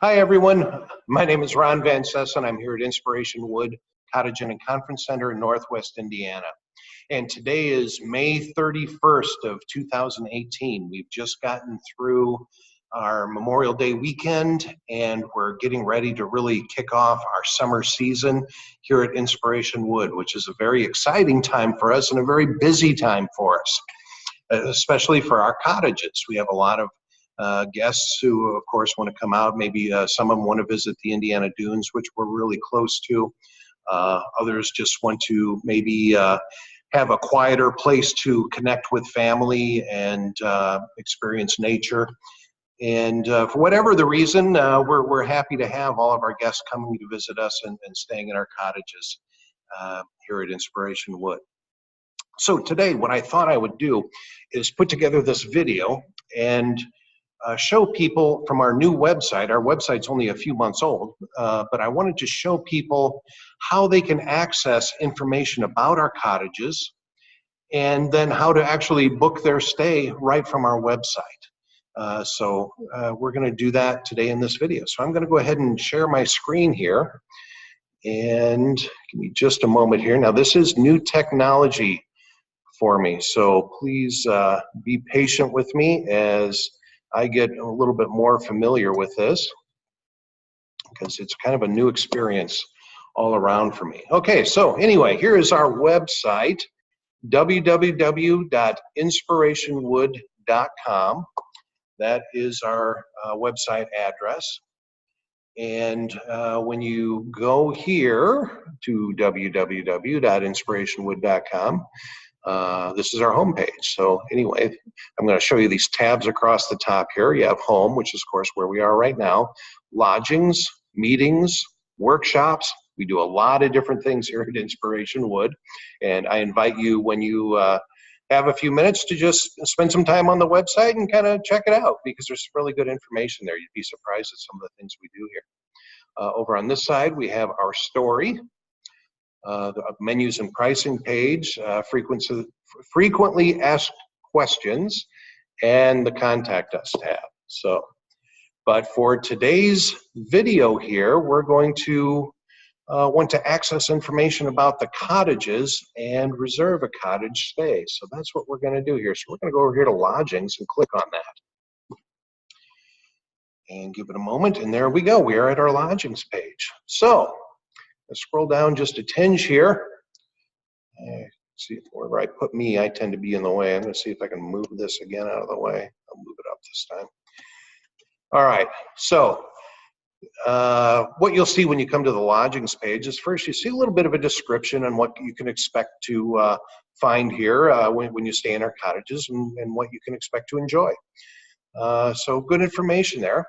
Hi, everyone. My name is Ron Van Sessen. I'm here at Inspiration Wood Cottage and Conference Center in Northwest Indiana. And today is May 31st of 2018. We've just gotten through our Memorial Day weekend, and we're getting ready to really kick off our summer season here at Inspiration Wood, which is a very exciting time for us and a very busy time for us, especially for our cottages. We have a lot of guests who, of course, want to come out. Maybe some of them want to visit the Indiana Dunes, which we're really close to. Others just want to maybe have a quieter place to connect with family and experience nature. And for whatever the reason, we're happy to have all of our guests coming to visit us and staying in our cottages here at Inspiration Wood. So today, what I thought I would do is put together this video and show people from our new website. Our website's only a few months old, but I wanted to show people how they can access information about our cottages and then how to actually book their stay right from our website. So we're going to do that today in this video. So I'm going to go ahead and share my screen here. And give me just a moment here. Now, this is new technology for me, so please be patient with me as I get a little bit more familiar with this, because it's kind of a new experience all around for me. Okay, so anyway, here is our website, www.inspirationwood.com. That is our website address. And when you go here to www.inspirationwood.com, this is our homepage. So anyway, I'm going to show you these tabs across the top here. You have home, which is of course where we are right now, lodgings, meetings, workshops. We do a lot of different things here at Inspiration Wood, and I invite you, when you have a few minutes, to just spend some time on the website and kind of check it out, because there's some really good information there. You'd be surprised at some of the things we do here. Over on this side, we have our story, the menus and pricing page, frequently asked questions, and the contact us tab. So, but for today's video here, we're going to want to access information about the cottages and reserve a cottage stay. So that's what we're going to do here. So we're going to go over here to lodgings and click on that. And give it a moment, and there we go. We are at our lodgings page. So let's scroll down just a tinge here. See, wherever I put me, I tend to be in the way. I'm going to see if I can move this again out of the way. I'll move it up this time. All right, so what you'll see when you come to the lodgings page is, first you see a little bit of a description on what you can expect to find here when you stay in our cottages, and what you can expect to enjoy. So good information there.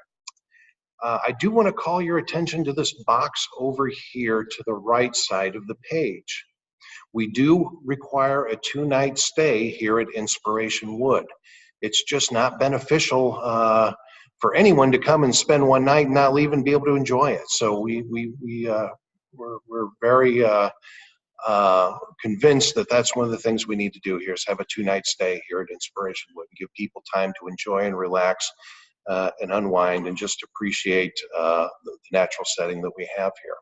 I do want to call your attention to this box over here to the right side of the page. We do require a 2-night stay here at Inspiration Wood. It's just not beneficial for anyone to come and spend one night and not leave and be able to enjoy it. So we're very convinced that that's one of the things we need to do here, is have a 2-night stay here at Inspiration Wood and give people time to enjoy and relax and unwind and just appreciate the natural setting that we have here.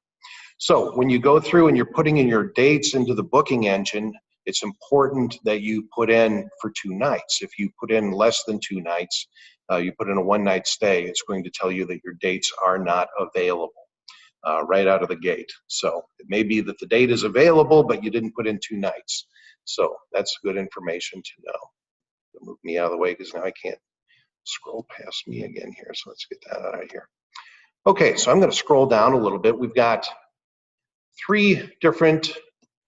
So when you go through and you're putting in your dates into the booking engine, it's important that you put in for 2 nights. If you put in less than 2 nights, you put in a 1-night stay, it's going to tell you that your dates are not available right out of the gate. So it may be that the date is available, but you didn't put in 2 nights. So that's good information to know. Move me out of the way, because now I can't scroll past me again here. So let's get that out of here. Okay, so I'm going to scroll down a little bit. We've got 3 different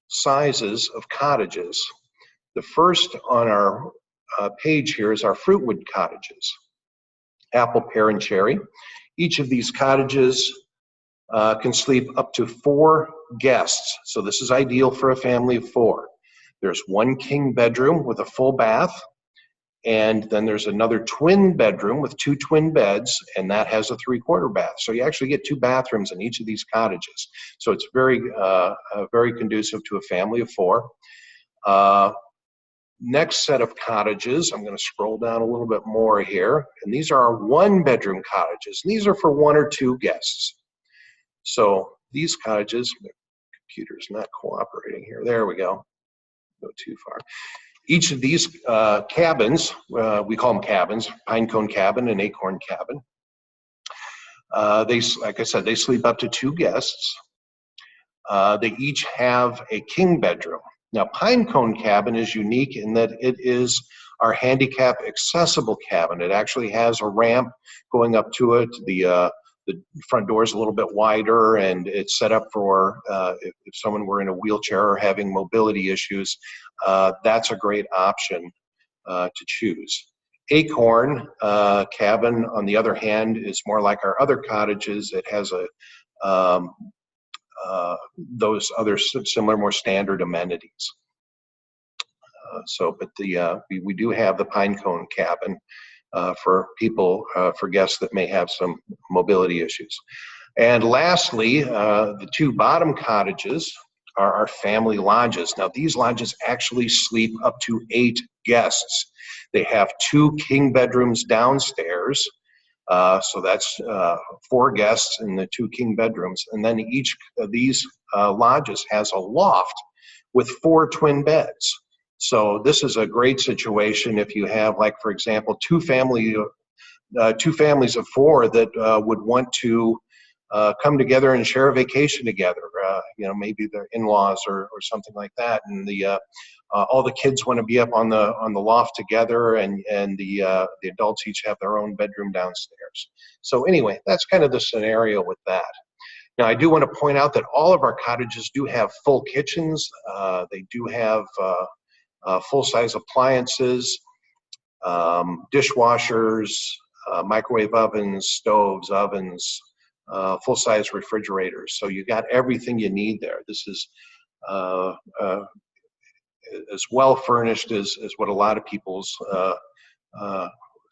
sizes of cottages. The first on our page here is our fruitwood cottages, apple, pear, and cherry. Each of these cottages can sleep up to 4 guests. So this is ideal for a family of 4. There's 1 king bedroom with a full bath, and then there's another twin bedroom with 2 twin beds, and that has a 3/4 bath. So you actually get 2 bathrooms in each of these cottages. So it's very, very conducive to a family of 4. next set of cottages, I'm going to scroll down a little bit more here, and these are our one-bedroom cottages. These are for 1 or 2 guests. So these cottages, my computer's not cooperating here. There we go. Go too far. Each of these cabins, we call them cabins, pine cone cabin and acorn cabin. Like I said, they sleep up to 2 guests. They each have a king bedroom. Now, pine cone cabin is unique in that it is our handicap accessible cabin. It actually has a ramp going up to it. The front door is a little bit wider, and it's set up for if someone were in a wheelchair or having mobility issues, that's a great option to choose. Acorn cabin, on the other hand, is more like our other cottages. It has those other similar, more standard amenities. We do have the pine cone cabin for people, for guests that may have some mobility issues. And lastly, the 2 bottom cottages are our family lodges. Now, these lodges actually sleep up to 8 guests. They have 2 king bedrooms downstairs. So that's 4 guests in the 2 king bedrooms. And then each of these lodges has a loft with 4 twin beds. So this is a great situation if you have, like, for example, two families of 4 that would want to come together and share a vacation together. Maybe they're in-laws or something like that, and all the kids want to be up on the loft together, and the adults each have their own bedroom downstairs. So anyway, that's kind of the scenario with that. Now, I do want to point out that all of our cottages do have full kitchens. They do have full-size appliances, dishwashers, microwave ovens, stoves, ovens, full-size refrigerators. So you got everything you need there. This is as well furnished as what a lot of people's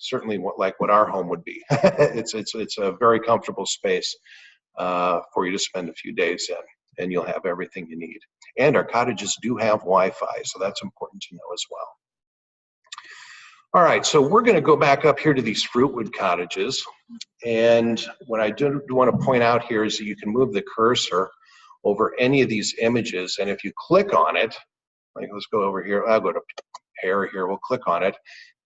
certainly what our home would be. It's a very comfortable space for you to spend a few days in, and you'll have everything you need. And our cottages do have Wi-Fi, so that's important to know as well. All right, so we're going to go back up here to these fruitwood cottages, and what I do want to point out here is that you can move the cursor over any of these images, and if you click on it, like, let's go over here, I'll go to pair here, we'll click on it,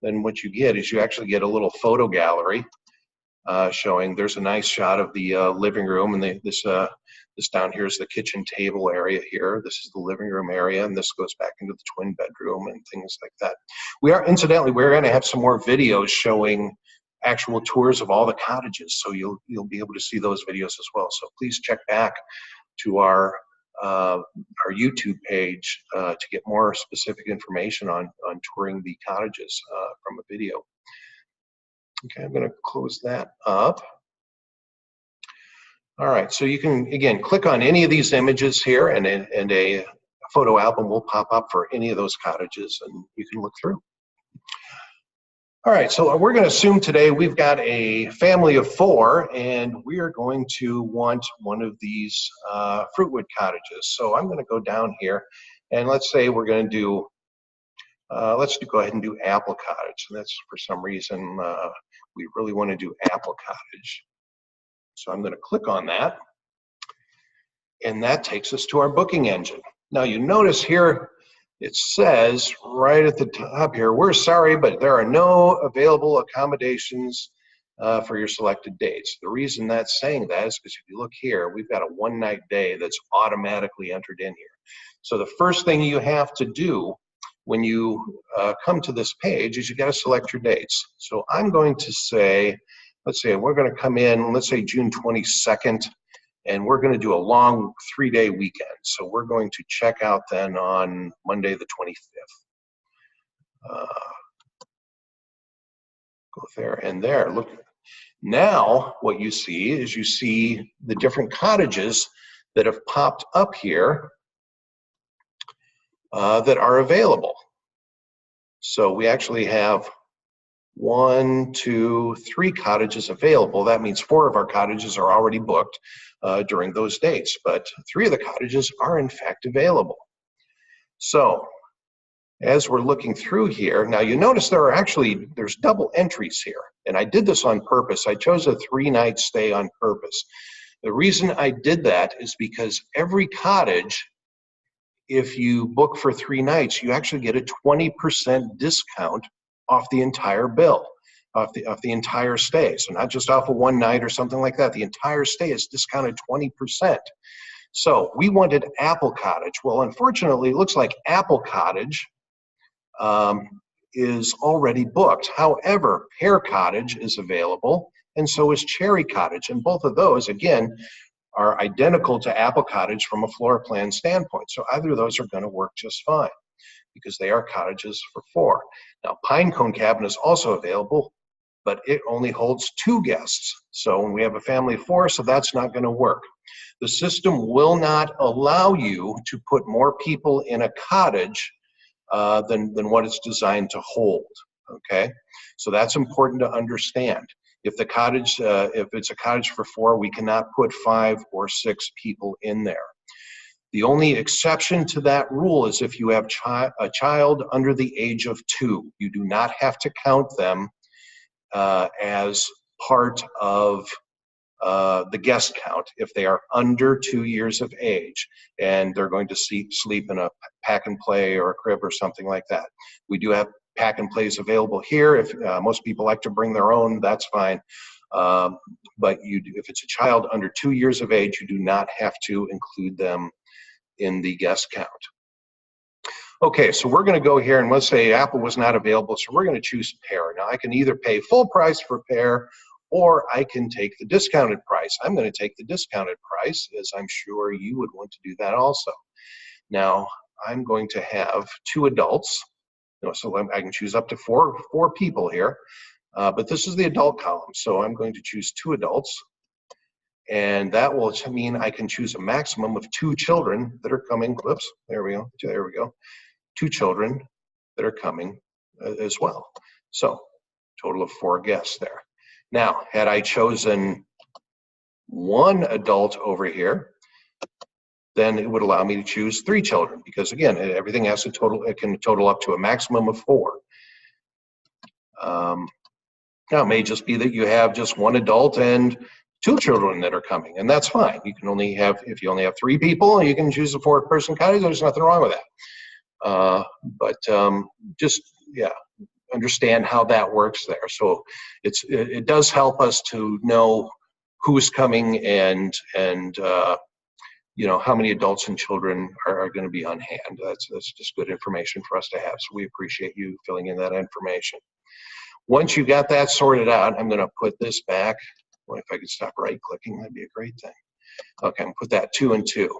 then what you get is you actually get a little photo gallery showing. There's a nice shot of the living room, and this down here is the kitchen table area here. This is the living room area, and this goes back into the twin bedroom and things like that. Incidentally, we're going to have some more videos showing actual tours of all the cottages, so you'll be able to see those videos as well. So please check back to our YouTube page to get more specific information on touring the cottages from a video. Okay, I'm going to close that up. All right, so you can, again, click on any of these images here, and a photo album will pop up for any of those cottages, and you can look through. All right, so we're going to assume today we've got a family of 4, and we are going to want one of these fruitwood cottages. So I'm going to go down here, and let's say we're going to do, go ahead and do Apple Cottage. And that's, for some reason, we really want to do Apple Cottage. So I'm going to click on that, and that takes us to our booking engine. Now you notice here it says right at the top here, we're sorry, but there are no available accommodations for your selected dates. The reason that's saying that is because if you look here, we've got a 1-night day that's automatically entered in here. So the first thing you have to do when you come to this page is you got to select your dates. So I'm going to say, let's say we're going to come in, let's say June 22nd, and we're going to do a long 3-day weekend. So we're going to check out then on Monday the 25th. Go there and there. Look, now what you see is you see the different cottages that have popped up here that are available. So we actually have 1, 2, 3 cottages available. That means 4 of our cottages are already booked during those dates, but 3 of the cottages are in fact available. So as we're looking through here, now you notice there's double entries here. And I did this on purpose. I chose a 3-night stay on purpose. The reason I did that is because every cottage, if you book for 3 nights, you actually get a 20% discount off the entire bill, off the entire stay. So not just off of 1 night or something like that. The entire stay is discounted 20%. So we wanted Apple Cottage. Well, unfortunately, it looks like Apple Cottage is already booked. However, Pear Cottage is available, and so is Cherry Cottage. And both of those, again, are identical to Apple Cottage from a floor plan standpoint. So either of those are going to work just fine because they are cottages for 4. Now, Pinecone Cabin is also available, but it only holds 2 guests. So when we have a family of 4, so that's not going to work. The system will not allow you to put more people in a cottage than what it's designed to hold, okay? So that's important to understand. If the cottage, if it's a cottage for 4, we cannot put 5 or 6 people in there. The only exception to that rule is if you have a child under the age of 2. You do not have to count them as part of the guest count if they are under 2 years of age and they're going to sleep in a pack and play or a crib or something like that. We do have pack and plays available here. If most people like to bring their own, that's fine. But if it's a child under 2 years of age, you do not have to include them in the guest count. Okay, so we're going to go here and let's say Apple was not available, so we're going to choose Pear. Now I can either pay full price for Pear or I can take the discounted price. I'm going to take the discounted price, as I'm sure you would want to do that also. Now, I'm going to have 2 adults, so I can choose up to four people here, but this is the adult column, so I'm going to choose 2 adults, and that will mean I can choose a maximum of 2 children that are coming. Whoops, there we go. 2 children that are coming as well. So, total of 4 guests there. Now, had I chosen 1 adult over here, then it would allow me to choose 3 children because again, everything has to total, it can total up to a maximum of 4. Now, it may just be that you have just 1 adult and 2 children that are coming, and that's fine. You can only have, if you only have 3 people, you can choose a 4-person cottage. There's nothing wrong with that. Just, yeah, understand how that works there. So it does help us to know who's coming and you know, how many adults and children are going to be on hand. That's just good information for us to have. So we appreciate you filling in that information. Once you got that sorted out, I'm going to put this back. Well, if I could stop right clicking, that'd be a great thing. Okay, I'm going to put that 2 and 2.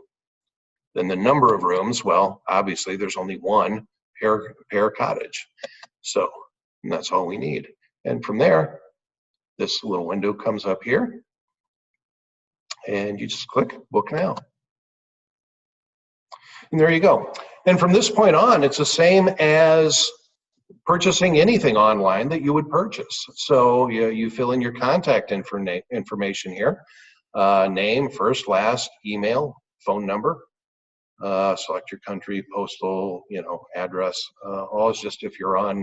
Then the number of rooms, well, obviously there's only 1 Pear Cottage. So and that's all we need. And from there, this little window comes up here and you just click book now. And there you go. And from this point on, it's the same as purchasing anything online that you would purchase. So you fill in your contact information here, name, first, last, email, phone number, select your country, postal, address. All is just if you're on,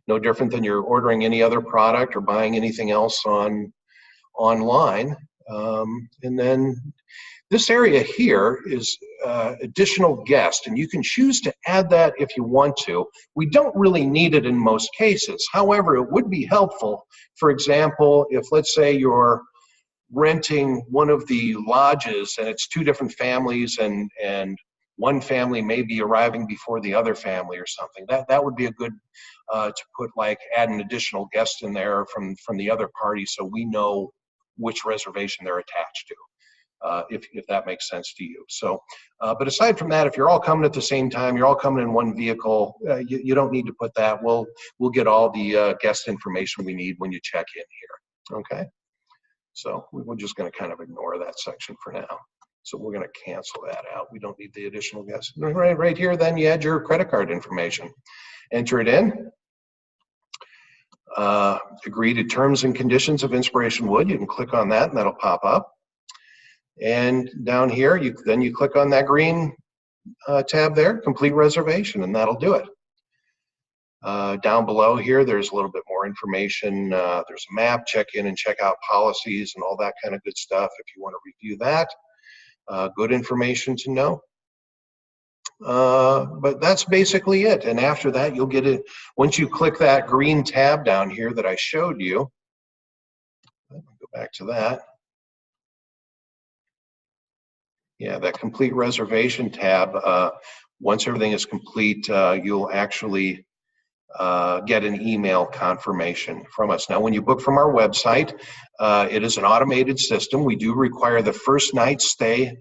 no different than you're ordering any other product or buying anything else online. And then this area here is additional guest, and you can choose to add that if you want to. We don't really need it in most cases. However, it would be helpful, for example, if let's say you're renting one of the lodges and it's 2 different families and one family may be arriving before the other family or something. That would be a good to put, like, add an additional guest in there from the other party so we know which reservation they're attached to. If that makes sense to you. So, but aside from that, if you're all coming at the same time, you're all coming in one vehicle, you don't need to put that. We'll get all the guest information we need when you check in here, okay? So we're just gonna kind of ignore that section for now. So we're gonna cancel that out. We don't need the additional guests. Right here, then you add your credit card information. Enter it in. Agree to terms and conditions of Inspiration Wood. You can click on that and that'll pop up. And down here, then you click on that green tab there, complete reservation, and that'll do it. Down below here, there's a little bit more information. There's a map, check in and check out policies and all that kind of good stuff if you want to review that. Good information to know. But that's basically it. And after that, you'll get it. Once you click that green tab down here that I showed you, go back to that. Yeah, that complete reservation tab. Once everything is complete, you'll actually get an email confirmation from us. Now, when you book from our website, it is an automated system. We do require the first night stay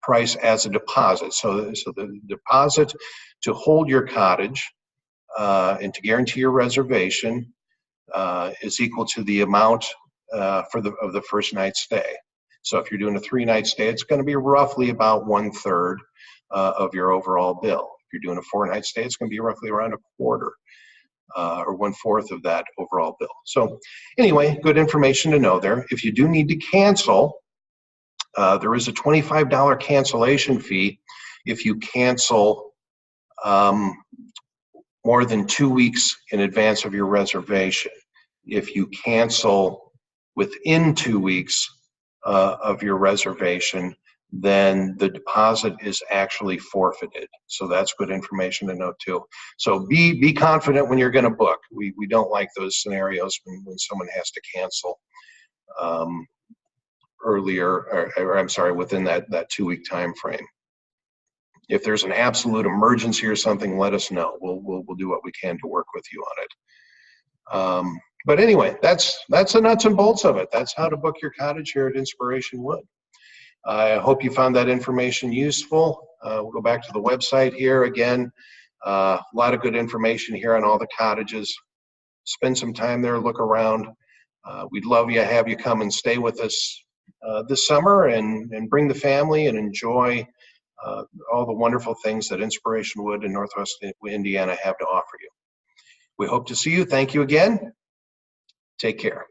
price as a deposit. So the deposit to hold your cottage and to guarantee your reservation is equal to the amount of the first night stay. So if you're doing a 3-night stay, it's going to be roughly about 1/3 of your overall bill. If you're doing a 4-night stay, it's going to be roughly around 1/4 or 1/4 of that overall bill. So anyway, good information to know there. If you do need to cancel, there is a $25 cancellation fee if you cancel more than 2 weeks in advance of your reservation. If you cancel within 2 weeks of your reservation, then the deposit is actually forfeited. So that's good information to know too. So be confident when you're going to book. We don't like those scenarios when someone has to cancel earlier, or I'm sorry, within that 2-week time frame. If there's an absolute emergency or something, let us know. We'll do what we can to work with you on it. But anyway, that's the nuts and bolts of it. That's how to book your cottage here at Inspiration Wood. I hope you found that information useful. We'll go back to the website here again. A lot of good information here on all the cottages. Spend some time there, look around. We'd love to have you come and stay with us this summer and bring the family and enjoy all the wonderful things that Inspiration Wood in Northwest Indiana have to offer you. We hope to see you. Thank you again. Take care.